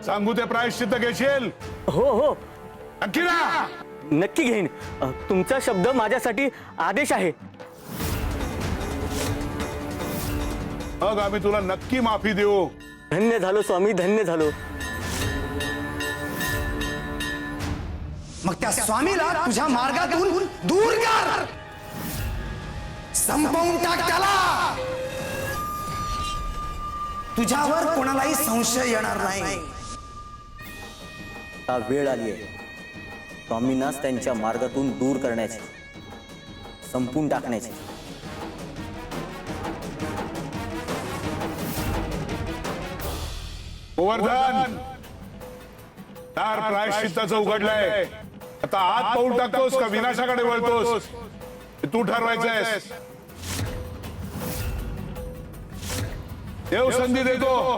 सांगू ते प्रायश्चित्त घेशील? हो हो नक्की ना? नक्की घेईन. तुमचा शब्द माझ्यासाठी आदेश आहे. मग आम्ही तुला नक्की माफी देऊ. धन्य झालो स्वामी, धन्य झालो. मग त्या स्वामीला तुझ्या मार्गातून दूर कर, संपवून टाक त्याला. तुझ्यावर कोणालाही संशय येणार नाही. आता वेळ आली आहे स्वामींनाच त्यांच्या मार्गातून दूर करण्याची, संपून टाकण्याची. गोवर्धन, दार प्रायश्चित्ताचं उघडलंय. आता आत पाऊल टाकतोस का विनाशाकडे वळतोस हे तू ठरवायचंयस. देव संधी देतो,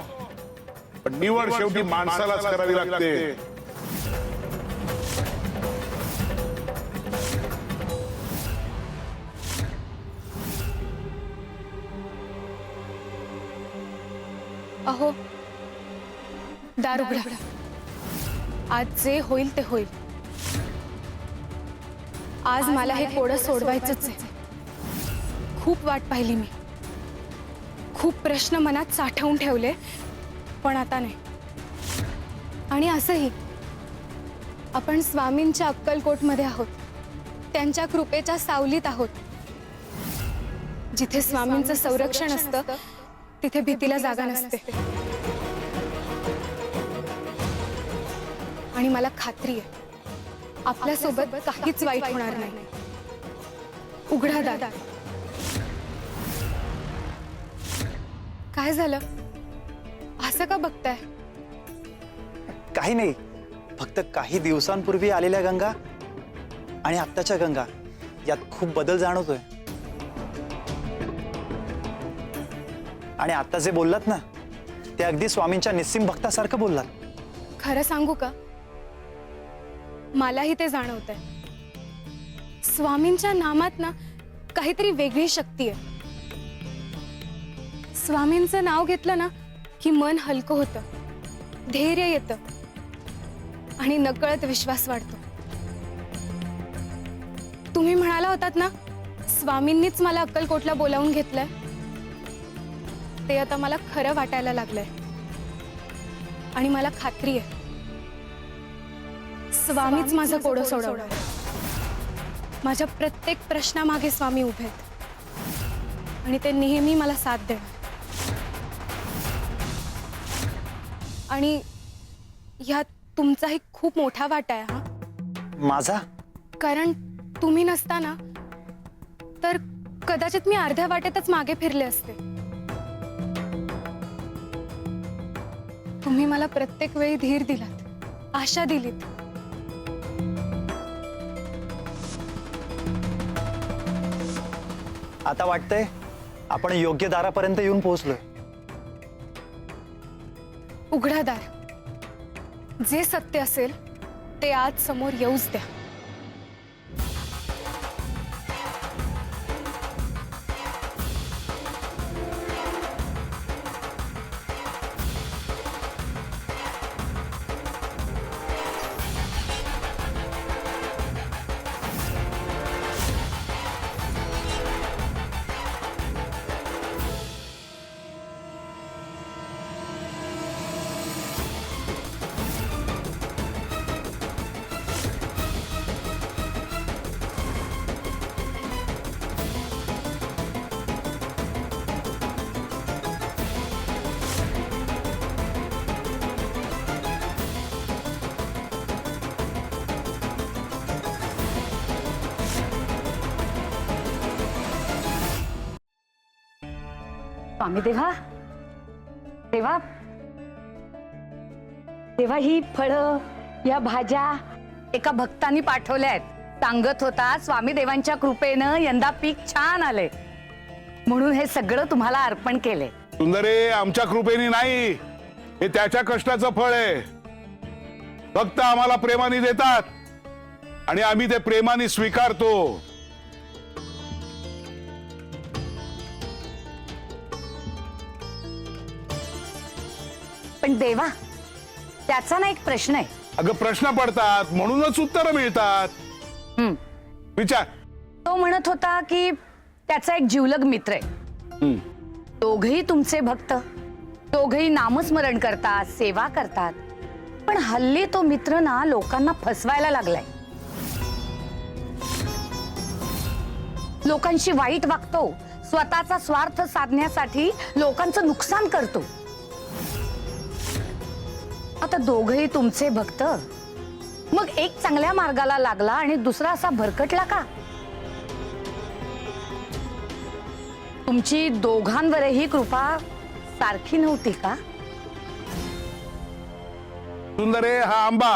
पण निवड शेवटी माणसालाच करावी लागते. अहो, दार उघडा. आज जे होईल ते होईल. आज मला हे कोडं सोडवायचंच आहे. खूप वाट पाहिली मी, खूप प्रश्न मनात साठवून ठेवले, पण आता नाही. आणि असंही आपण स्वामींच्या अक्कलकोटमध्ये आहोत, त्यांच्या कृपेच्या सावलीत आहोत. जिथे स्वामींचं संरक्षण असतं तिथे भीतीला जागा नसते. आणि मला खात्री आहे आपल्यासोबत काहीच वाईट होणार नाही. उघडा दादा. काय झालं, असं का बघताय? काही नाही, फक्त काही दिवसांपूर्वी आलेल्या गंगा आणि आत्ताच्या गंगा यात खूप बदल जाणवतोय. आणि आता जे बोललात ना ते अगदी स्वामींच्या निस्सिम भक्तासारखं बोललात. खरं सांगू का, मलाही ते जाणवतंय. स्वामींच्या नामात ना काहीतरी वेगळी शक्ती आहे. स्वामींचं नाव घेतलं ना की मन हलकं होतं, धैर्य येतं आणि नकळत विश्वास वाढतो. तुम्ही म्हणाला होतात ना स्वामींनीच मला अक्कलकोटला बोलावून घेतलंय, ते आता मला खरं वाटायला लागलंय. आणि मला खात्री आहे स्वामीच माझं कोडं सोडवणार. माझ्या प्रत्येक प्रश्नामागे स्वामी उभे आहेत आणि ते नेहमी मला साथ देणार. आणि ह्यात तुमचाही खूप मोठा वाटा आहे. हा माझा? कारण तुम्ही नसताना तर कदाचित मी अर्ध्या वाटेतच मागे फिरले असते. तुम्ही मला प्रत्येक वेळी धीर दिलात, आशा दिलीत. आता वाटतंय आपण योग्य दारापर्यंत येऊन पोहोचलोय. उघडा दार. जे सत्य असेल ते आज समोर येऊच द्या. स्वामी देवा, देवा, देवा, ही फळं, या भाज्या एका भक्तांनी पाठवल्या आहेत. सांगत होता स्वामी देवांच्या कृपेनं यंदा पीक छान आले, म्हणून हे सगळं तुम्हाला अर्पण केले. सुंदरे, आमच्या कृपेने नाही, हे त्याच्या कष्टाचं फळ आहे. भक्त आम्हाला प्रेमाने देतात आणि आम्ही ते प्रेमाने स्वीकारतो. पण देवा, त्याचा ना एक प्रश्न आहे. अगं प्रश्न पडतात म्हणूनच उत्तरं मिळतात. हम्म. विचार. तो म्हणत होता की त्याचा एक जिवलग मित्र आहे. दोघही तुमचे भक्त, दोघही नामस्मरण करतात, सेवा करतात. पण हल्ली तो मित्र ना लोकांना फसवायला लागलाय. लोकांशी वाईट वागतो, स्वतःचा स्वार्थ साधण्यासाठी लोकांचं नुकसान करतो. आता दोघही तुमचे भक्त, मग एक चांगल्या मार्गाला लागला आणि दुसरा असा भरकटला का? तुमची दोघांवरही कृपा सारखी नव्हती का? सुंदरे, हा आंबा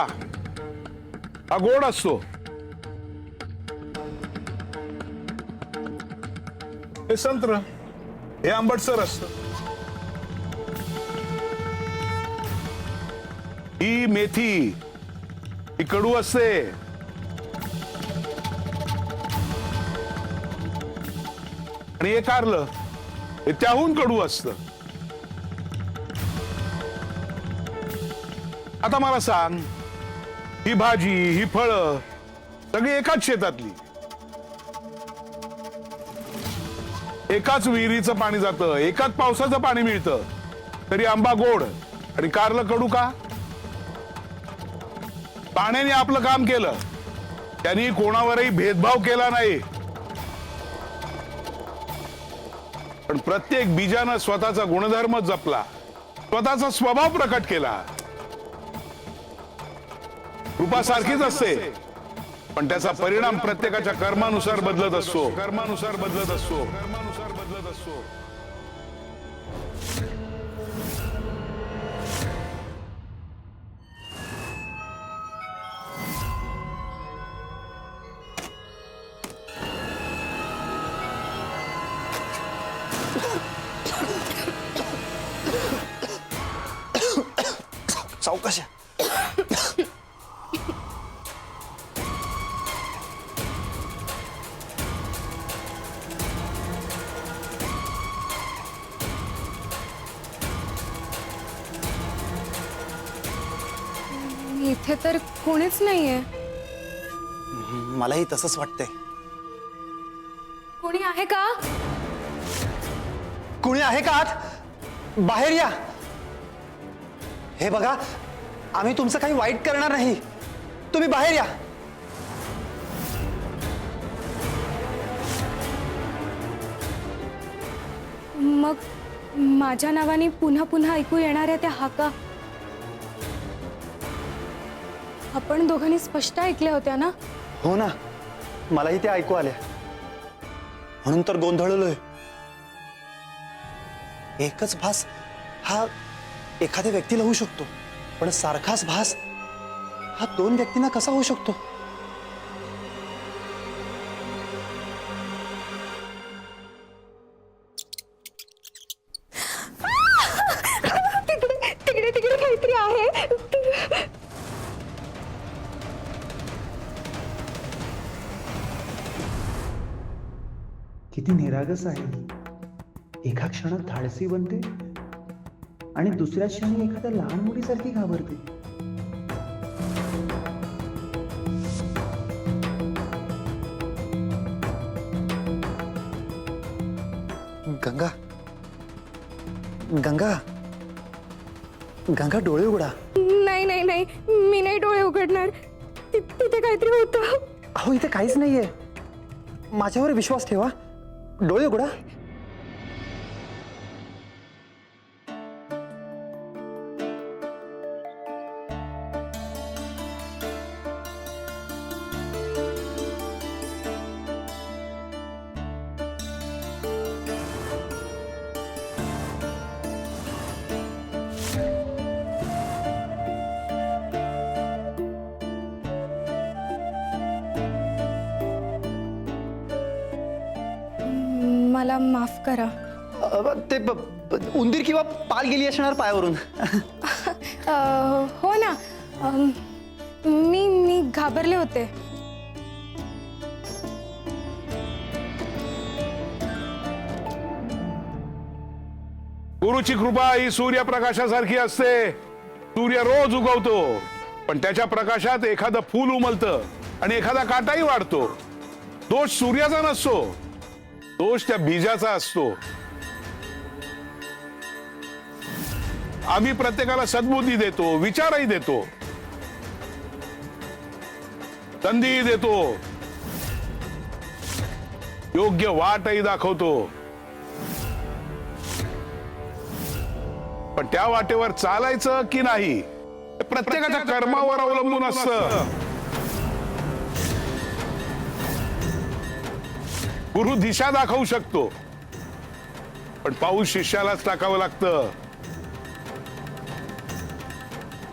हा गोड असतो. हे संत्र हे आंबटसर असत. ही मेथी ही कडू असते. आणि हे कारलं हे त्याहून कडू असतं. आता मला सांग, ही भाजी ही फळं सगळी एकाच शेतातली, एकाच विहिरीचं पाणी जातं, एकाच पावसाचं पाणी मिळतं, तरी आंबा गोड आणि कारलं कडू का? पाण्याने आपलं काम केलं, त्यांनी कोणावरही भेदभाव केला नाही. पण प्रत्येक बीजानं स्वतःचा गुणधर्म जपला, स्वतःचा स्वभाव प्रकट केला. कृपा सारखीच असते, पण त्याचा परिणाम प्रत्येकाच्या कर्मानुसार बदलत असतो. कर्मानुसार बदलत असतो. कर्मानुसार बदलत असतो. सावकाश. इथे तर कोणीच नाहीये. मलाही तसंच वाटतंय. कोणी आहे का? कुणी आहे का आत? बाहेर या. हे बघा, आम्ही तुमचं काही वाईट करणार नाही. तुम्ही बाहेर या. मग माझ्या नावाने पुन्हा पुन्हा ऐकू येणाऱ्या त्या हाका आपण दोघांनी स्पष्ट ऐकल्या होत्या ना? हो ना, मलाही ते ऐकू आल्या, म्हणून तर गोंधळलोय. एकच भास हा एखाद्या व्यक्तीला होऊ शकतो, पण सारखाच भास हा दोन व्यक्तींना कसा होऊ शकतो? तिकडे तिकडे काहीतरी आहे. किती निरागस आहे. एका क्षणात धाडसी बनते आणि दुसऱ्या क्षणी एखाद्या लहान मुलीसारखी घाबरते. गंगा, गंगा, गंगा, डोळे उघडा. नाही नाही नाही, मी नाही डोळे उघडणार. तिथे काहीतरी होतं. अहो, इथे काहीच नाहीये. माझ्यावर विश्वास ठेवा. डोळे उघडा. मला माफ करा. ते उंदीर किंवा पाल गेली असणार पायावरून. हो ना, मी घाबरले होते. गुरुची कृपा ही सूर्यप्रकाशासारखी असते. सूर्य रोज उगवतो, पण त्याच्या प्रकाशात एखादं फूल उमलतं आणि एखादा काटाही वाढतो. दोष सूर्याचा नसतो, दोष त्या बीजाचा असतो. आम्ही प्रत्येकाला सद्बुद्धी देतो, विचारही देतो, संधीही देतो, योग्य वाटही दाखवतो. पण त्या वाटेवर चालायचं की नाही हे प्रत्येकाच्या कर्मावर अवलंबून असतं. गुरु दिशा दाखवू शकतो, पण पाऊस शिष्यालाच टाकावं लागतं.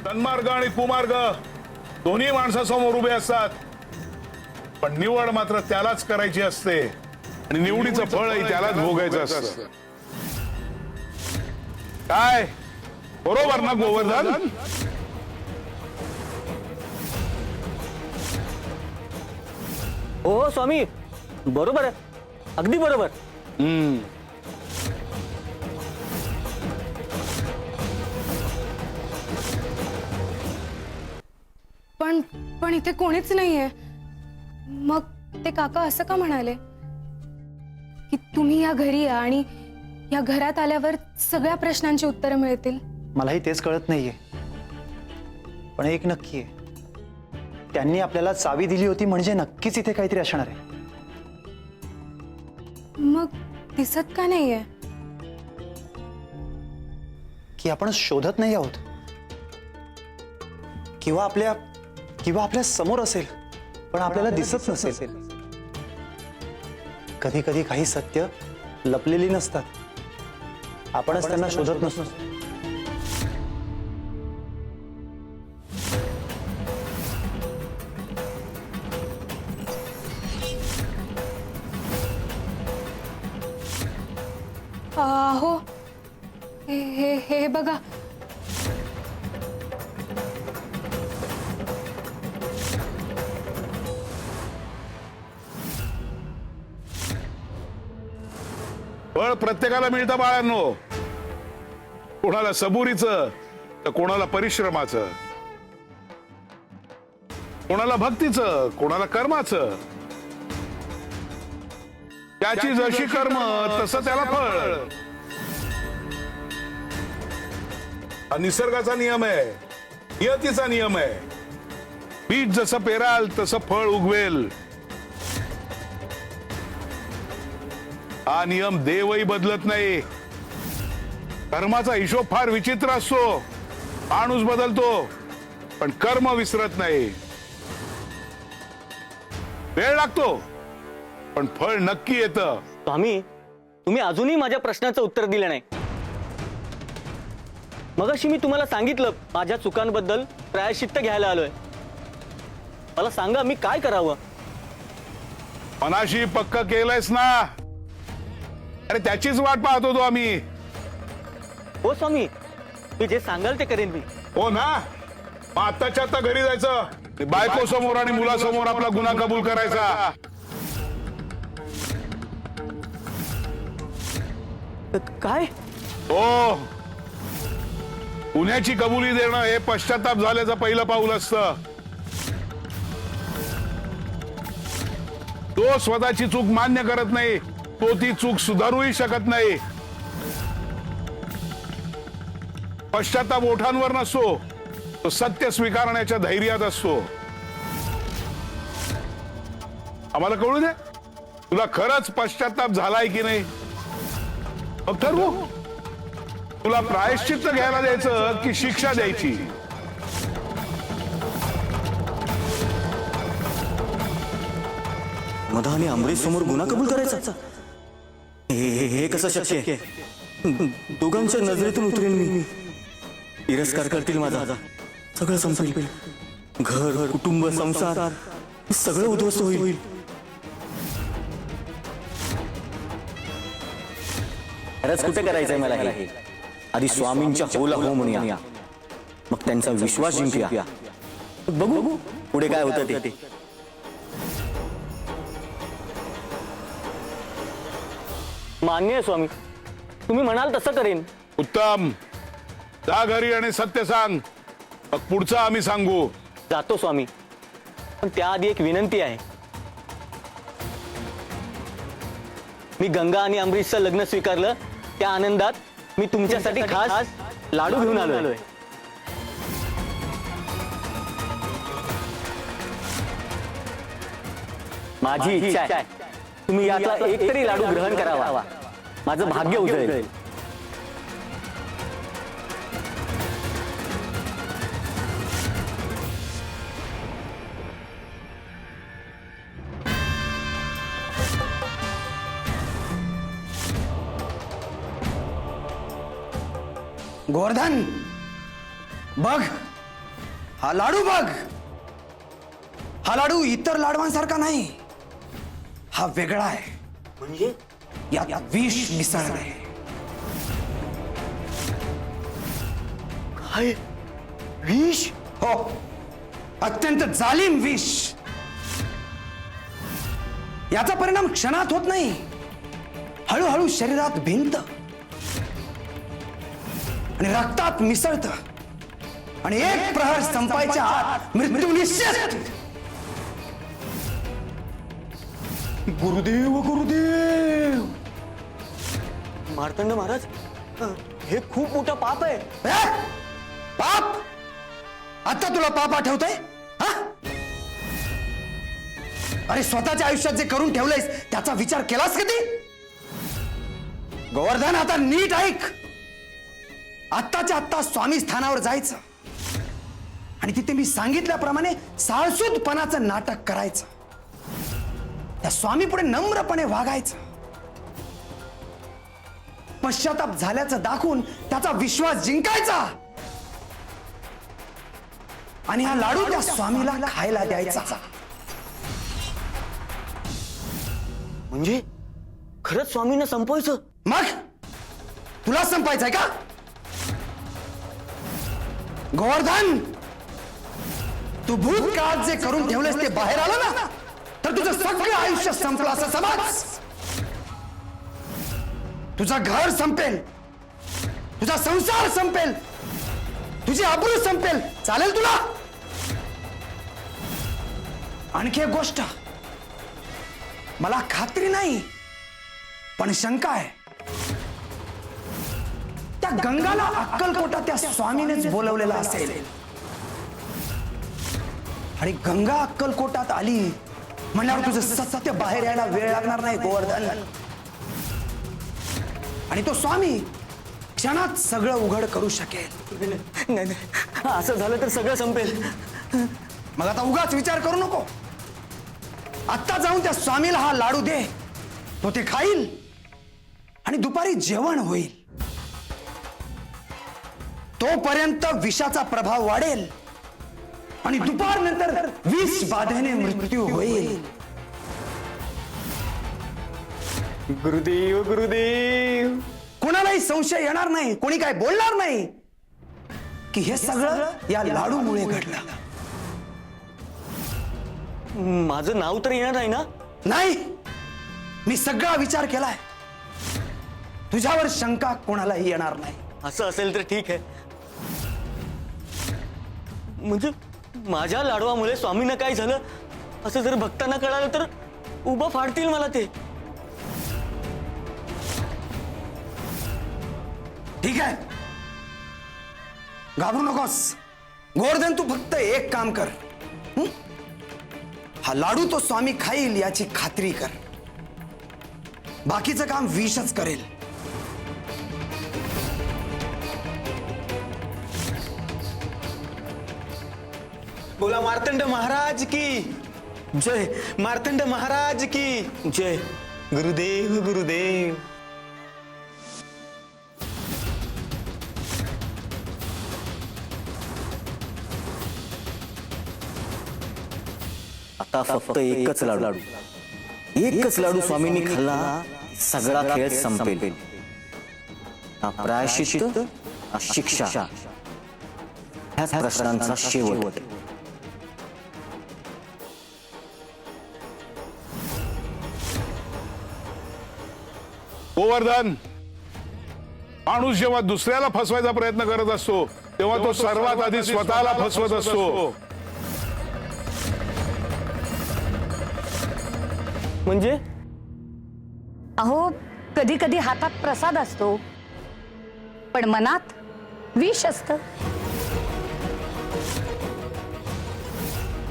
सन्मार्ग आणि कुमार्ग दोन्ही माणसासमोर उभे असतात, पण निवड मात्र त्यालाच करायची असते आणि निवडीचं फळही त्यालाच भोगायचं असतं. काय बरोबर ना गोवर्धन? हो स्वामी, बरोबर आहे, अगदी बरोबर. पण पण इथे कोणीच नाहीये. मग ते काका असं का म्हणाले की तुम्ही या घरी या आणि या घरात आल्यावर सगळ्या प्रश्नांची उत्तरं मिळतील? मलाही तेच कळत नाहीये, पण एक नक्की आहे, त्यांनी आपल्याला चावी दिली होती म्हणजे नक्कीच इथे काहीतरी असणार आहे. मग दिसत का नाहीये? की आपण शोधत नाही आहोत, किंवा आपल्या समोर असेल पण आपल्याला दिसत नसेल. कधी कधी काही सत्य लपलेली नसतात, आपणच त्यांना शोधत नसतो. हो, हे हे हे बघा. फळ प्रत्येकाला मिळतं बाळांनो, कोणाला सबुरीचं तर कोणाला परिश्रमाचं, कोणाला भक्तीचं, कोणाला कर्माचं. त्याची जशी कर्म तसं त्याला फळ. हा निसर्गाचा नियम आहे, नियतीचा नियम आहे. बीज जसं पेराल तसं फळ उगवेल. हा नियम देवही बदलत नाही. कर्माचा हिशोब फार विचित्र असतो. माणूस बदलतो पण कर्म विसरत नाही. वेळ लागतो पण फळ नक्की येतं. स्वामी, तुम्ही अजूनही माझ्या प्रश्नाचं उत्तर दिलं नाही. मगाशी मी तुम्हाला सांगितलं माझ्या चुकांबद्दल प्रायश्चित्त घ्यायला आलोय. मला सांगा मी काय करावं? मनाशी पक्क केलंयस ना? अरे त्याचीच वाट पाहत होतो आम्ही. हो स्वामी, मी जे सांगाल ते करेन मी. हो ना? मग आत्ताच्या आत्ता घरी जायचं, बायको समोर आणि मुलासमोर आपला गुन्हा कबूल करायचा. काय? हो, गुन्ह्याची कबुली देणं हे पश्चाताप झाल्याचं पहिलं पाऊल असतं. तो स्वतःची चूक मान्य करत नाही, तो ती चूक सुधारूही शकत नाही. पश्चाताप ओठांवर नसतो, तो सत्य स्वीकारण्याच्या धैर्यात असतो. आम्हाला कळू दे, तुला खरंच पश्चाताप झालाय की नाही. मग ठरवू, तुला प्रायश्चित्त घ्यायला द्यायचं की शिक्षा द्यायची. मधा आणि अमरीश समोर गुन्हा कबूल करायचा? हे कसं शक्य आहे? दोघांच्या नजरेतून उतरेल मी. तिरस्कार करतील माझा, सगळं संपेल. घर, कुटुंब, संसार सगळं उद्ध्वस्त होईल. खरंच कुठे करायचंय मला हे? आधी स्वामींच्या होला हो म्हणूया, मग त्यांचा विश्वास जिंकूया. बघू पुढे काय होतं ते. मान्य आहे स्वामी, तुम्ही म्हणाल तसं करेन. उत्तम. जा घरी आणि सत्य सांग. मग पुढचं आम्ही सांगू. जातो स्वामी, पण त्याआधी एक विनंती आहे. मी गंगा आणि अमरीशचं लग्न स्वीकारलं त्या आनंदात मी तुमच्यासाठी खास लाडू घेऊन आलोय. माझी इच्छा आहे तुम्ही यातला एक तरी लाडू ग्रहण करावा. माझं भाग्य उजळेल. गोवर्धन, बघ हा लाडू बघ. हा लाडू इतर लाडवांसारखा नाही, हा वेगळा आहे. म्हणजे यात विष मिसळलंय. काय विष? हो, अत्यंत जालिम विष. याचा परिणाम क्षणात होत नाही, हळूहळू शरीरात भिनत आणि रक्तात मिसळत आणि एक प्रहर संपायच्या आत मृत्यू निश्चित. गुरुदेव गुरुदेव. मार्तंड महाराज, हे खूप मोठं पाप आहे. पाप? आता तुला पाप आठवतंय? हा? अरे स्वतःच्या आयुष्यात जे करून ठेवलंयस त्याचा विचार केलास कधी? गोवर्धन, आता नीट ऐक. आत्ताच्या आत्ता स्वामी स्थानावर जायचं आणि तिथे मी सांगितल्याप्रमाणे साळसूदपणाचं नाटक करायचं. त्या स्वामी पुढे नम्रपणे वागायचं. पश्चाताप झाल्याचं दाखवून त्याचा विश्वास जिंकायचा आणि हा लाडू त्या स्वामीला खायला द्यायचा. म्हणजे खरंच स्वामींना संपवायचं? मग तुला संपायचंय का? गोवर्धन, तू भूतकाळात जे करून ठेवलेस ते बाहेर आलं ना, तर तुझं सगळं आयुष्य संपलं असं समज. तुझं घर संपेल, तुझा संसार संपेल, तुझी आबरू संपेल. चालेल तुला? आणखी एक गोष्ट, मला खात्री नाही पण शंका आहे. त्या गंगाला अक्कलकोटा त्या स्वामीनेच बोलवलेला असेल आणि गंगा अक्कलकोटात आली म्हणल्यावर तुझं सत्य बाहेर यायला वेळ लागणार नाही गोवर्धन. आणि तो स्वामी क्षणात सगळं उघड करू शकेल. नाही, असं झालं तर सगळं संपेल. मग आता उगाच विचार करू नको. आत्ता जाऊन त्या स्वामीला हा लाडू दे, तो ते खाईल आणि दुपारी जेवण होईल. तोपर्यंत विषाचा प्रभाव वाढेल आणि दुपारनंतर विष बाधेने मृत्यू होईल. गुरुदेव गुरुदेव. कोणालाही संशय येणार नाही, कोणी काय बोलणार नाही की हे सगळं या लाडूमुळे घडलं. माझं नाव तर येणार नाही ना? नाही, मी सगळा विचार केलाय. तुझ्यावर शंका कोणालाही येणार नाही. असं असेल तर ठीक आहे. म्हणजे माझ्या लाडवामुळे स्वामींना काय झालं असं जर भक्तांना कळालं तर उभं फाडतील मला ते. ठीक आहे, घाबरू नकोस गोवर्धन. तू फक्त एक काम कर, हा लाडू तो स्वामी खाईल याची खात्री कर. बाकीचं काम विषच करेल. बोला मार्तंड महाराज की जय. मार्तंड महाराज की जय. गुरुदेव गुरुदेव. आता फक्त एकच लाडू, एकच लाडू स्वामींनी खाल्ला, सगळा खेळ संपेल. ना प्रायश्चित्त ना शिक्षा, ह्याच प्रश्नांचा शेवट. गोवर्धन, माणूस जेव्हा दुसऱ्याला फसवायचा प्रयत्न करत असतो तेव्हा तो सर्वात आधी स्वतःला फसवत असतो. म्हणजे अहो कधी कधी हातात प्रसाद असतो पण मनात विष असतं.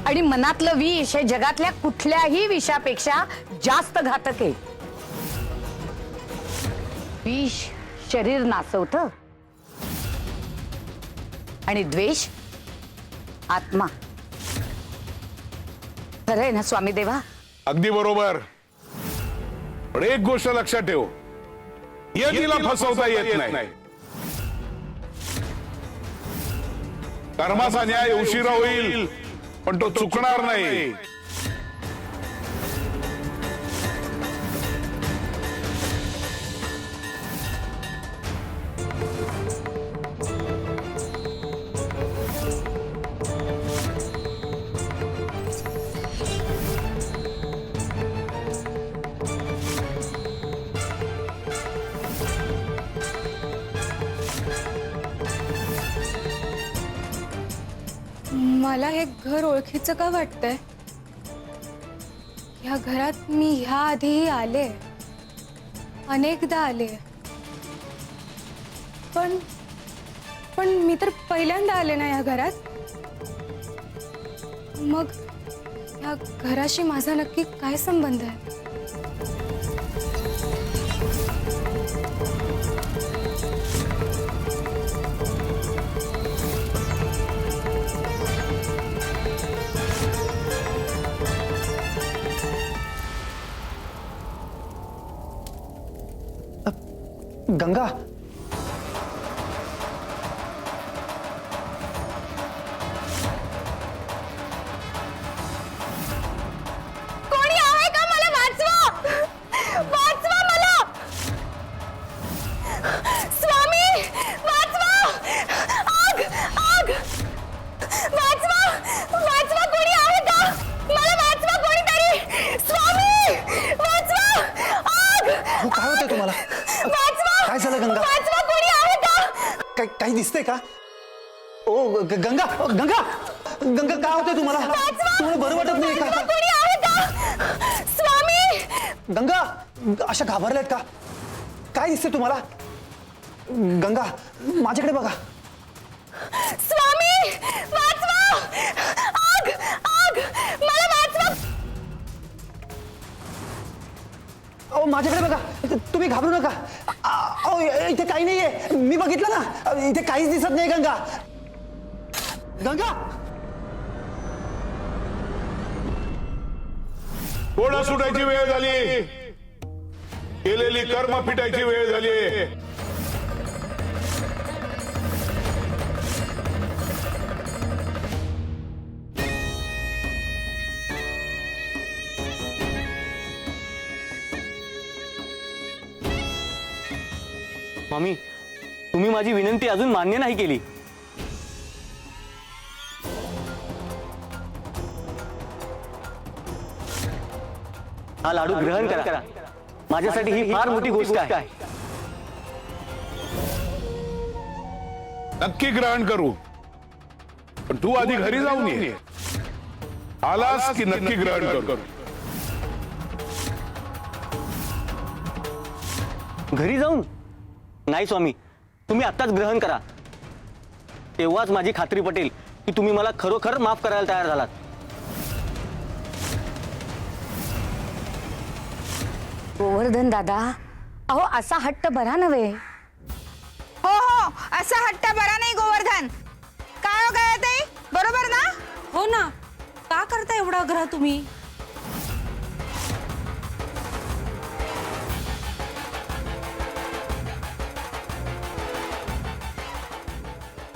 आणि मनातलं विष हे जगातल्या कुठल्याही विषापेक्षा जास्त घातक आहे. विष शरीर नासवतं आणि द्वेष आत्मा. खरंय ना स्वामी देवा? अगदी बरोबर. पण एक गोष्ट लक्षात ठेव, तिला फसवता येत नाही. कर्माचा न्याय उशिरा होईल पण तो चुकणार नाही. मला हे घर ओळखीचं का वाटतंय? या घरात मी ह्या आधीही आले, अनेकदा आले, पण मी तर पहिल्यांदा आले ना या घरात. मग या घराशी माझा नक्की काय संबंध आहे? गंगा, कोणी आहे का? मला वाचवा, वाचवा मला. स्वामी वाचवा. आग आग, वाचवा वाचवा. कोणी आहे का? मला वाचवा कोणीतरी. स्वामी वाचवा. आग. हो काय होतंय तुम्हाला? वाचवा. काय झालं गंगा? वाचवा. कोणी आहे का? काही दिसतंय का? ओ गंगा, गंगा, गंगा काय होतंय तुम्हाला? तुम्हाला बरं वाटत नाही का? कोणी आहे का? स्वामी. गंगा अशा घाबरल्यात का? काय दिसतंय तुम्हाला? गंगा माझ्याकडे बघा. स्वामी वाचवा. आग आग, मला वाचवा. अहो माझ्याकडे बघा. तुम्ही घाबरू नका. अहो इथे काही नाहीये. मी बघितलं ना, इथे काहीच दिसत नाही. गंगा, गंगा. घोडा सुटायची वेळ झाली. केलेली कर्म फिटायची वेळ झाली. मामी, तुम्ही माझी विनंती अजून मान्य नाही केली. हा लाडू ग्रहण करा. माझ्यासाठी ही फार मोठी गोष्ट आहे. नक्की ग्रहण करू, पण तू आधी घरी जाऊन ये. आलास की नक्की ग्रहण करू. घरी जाऊन? नाही स्वामी, तुम्ही आत्ताच ग्रहण करा. तेव्हाच माझी खात्री पटेल की तुम्ही मला खरोखर माफ करायला तयार झालात. गोवर्धन दादा, अहो असा हट्ट बरा नव्हे. हो हो, असा हट्ट बरा नाही गोवर्धन. काय हो काय ताई, बरोबर ना? हो ना, का करता एवढा आग्रह तुम्ही?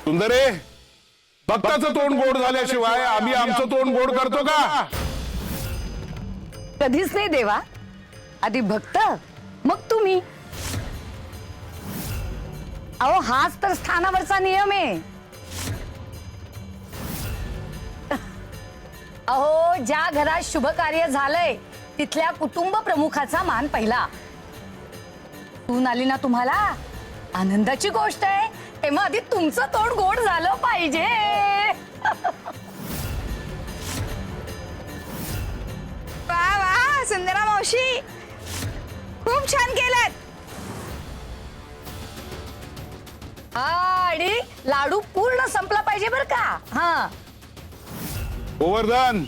सुंदरे, भक्ताचं तोंड गोड झाल्याशिवाय आम्ही आमचं तोंड गोड करतो का? कधीच नाही देवा. आधी भक्त, मग तुम्ही. अहो हाच तर स्थानावरचा नियम आहे. अहो ज्या घरात शुभ कार्य झालंय तिथल्या कुटुंब प्रमुखाचा मान पहिला. सून आली ना तुम्हाला आनंदाची गोष्ट आहे, तेव्हा आधी तुमचं तोंड गोड झालं पाहिजे. वा वा सुंदरा मावशी, खूप छान केलं. आणि लाडू पूर्ण संपला पाहिजे बर का. हा गोवर्धन,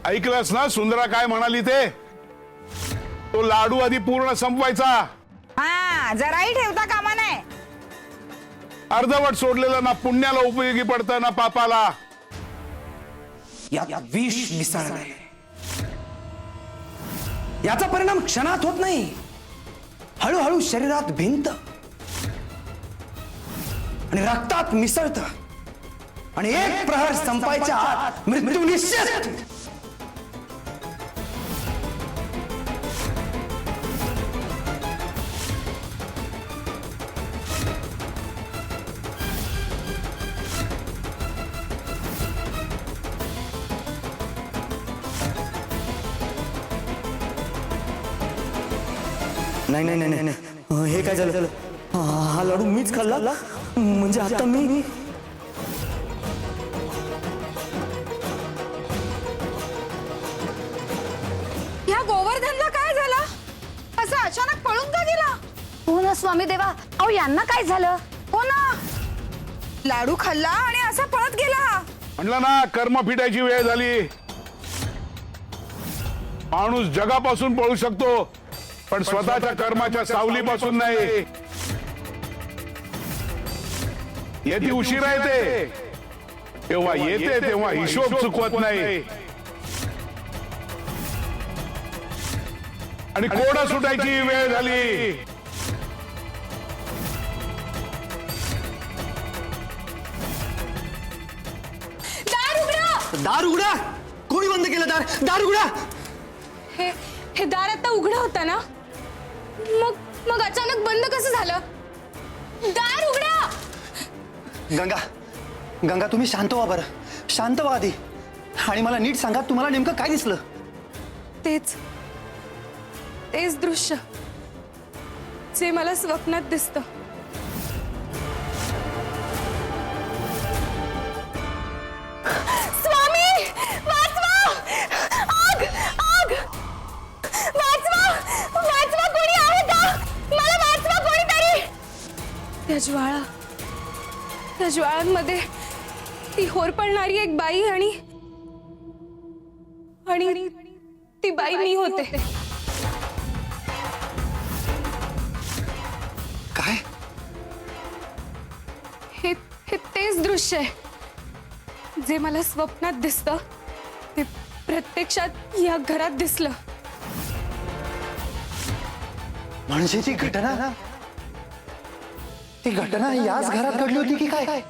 ऐकलंस ना सुंदरा काय म्हणाली ते? तो लाडू आधी पूर्ण संपवायचा. हा जराही ठेवता कामा नाही. अर्धवट सोडलेलं ना पुण्याला उपयोगी पडतं ना पापाला. यात विष मिसळलंय. याचा परिणाम क्षणात होत नाही, हळूहळू शरीरात भिंत आणि रक्तात मिसळत आणि एक प्रहर संपायच्या आत मृत्यू निश्चित. नाही नाही नाही नाही, हे काय झालं? हा लाडू मीच खाल्ला म्हणजे आता मी या गोवर्धनला काय झालं? असं अचानक पळून का गेला? हो ना स्वामी देवा, अहो यांना काय झालं? हो ना, लाडू खाल्ला आणि असा पळत गेला. म्हणलं ना कर्म फिटायची वेळ झाली. माणूस जगापासून पळू शकतो पण स्वतःच्या कर्माच्या सावलीपासून नाही. येते उशिरा येते, तेव्हा येते तेव्हा हिशोब चुकवत नाही आणि कोडा सुटायची वेळ झाली. दार उघडा. दार उघडा. कोणी बंद केलं दार? दार उघडा. हे दार आता उघडं होतं ना, मग मग अचानक बंद कसं झालं? दार उघडा. गंगा, गंगा तुम्ही शांत व्हा बरं, शांत व्हा आधी आणि मला नीट सांगा तुम्हाला नेमकं काय दिसलं? तेच दृश्य जे मला स्वप्नात दिसतं. स्वामी वाचवा. आग आग वाचवा वाचवा, कोणी आहे का? मला वाचवा कोणीतरी. त्या ज्वाळांमध्ये ती होरपळणारी एक बाई आणि ती बाई मी होते. काय? हे तेच दृश्य आहे जे मला स्वप्नात दिसतं, ते प्रत्यक्षात या घरात दिसलं. म्हणजे ती घटना याच घरात घडली होती की काय?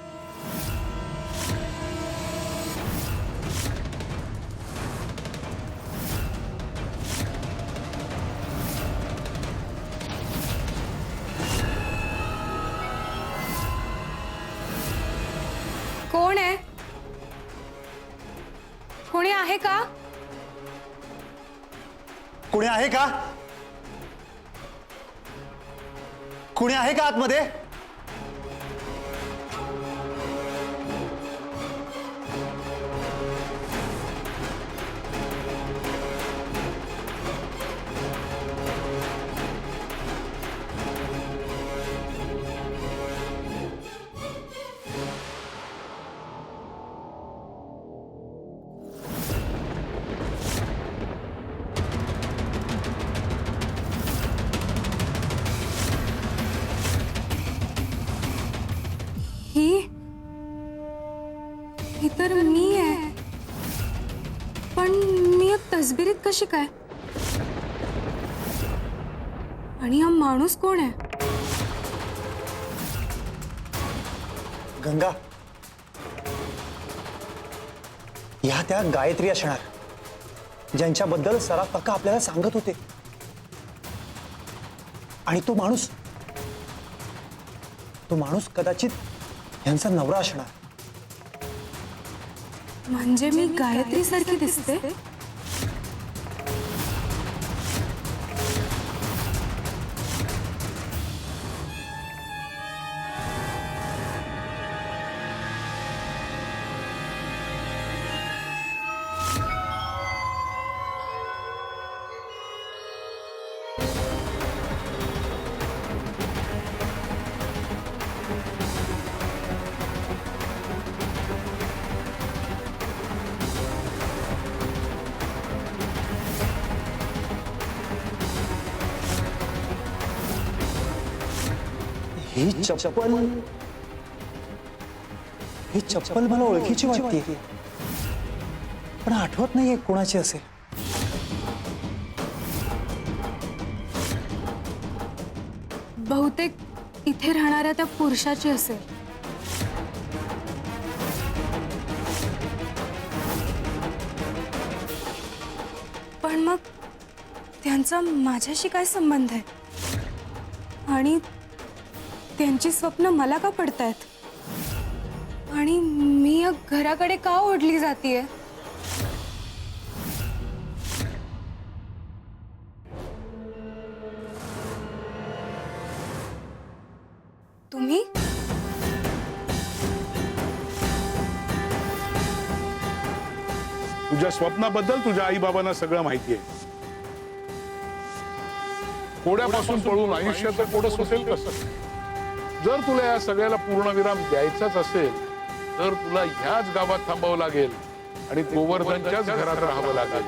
कोण आहे? कोणी आहे का? कुणी आहे का? कुणी आहे का आतमध्ये? ही तर मी आहे, पण मी या तसबिरीत कशी काय? आणि हा माणूस कोण आहे? गंगा, या त्या गायत्री असणार ज्यांच्याबद्दल सराफ काका आपल्याला सांगत होते. आणि तो माणूस कदाचित यांचा नवरा असणार. म्हणजे मी गायत्री सारखी दिसते? ही चप्पल मला ओळखीची वाटते, पण आठवत नाहीये कोणाची असेल. बहुतेक इथे राहणाऱ्या त्या पुरुषाची असेल. पण मग त्यांचा माझ्याशी काय संबंध आहे? आणि त्यांची स्वप्न मला का पडतायत? आणि मी या घराकडे का ओढली जातीये? तुम्ही तुझ्या स्वप्नाबद्दल तुझ्या आई बाबांना सगळं माहिती आहे. कोड्यापासून पळून आयुष्याचं कोडं सुटेल कसं? जर तुला या सगळ्याला पूर्णविराम द्यायचाच असेल तर तुला ह्याच गावात थांबावं लागेल आणि गोवर्धनच्याच घरात राहावं लागेल.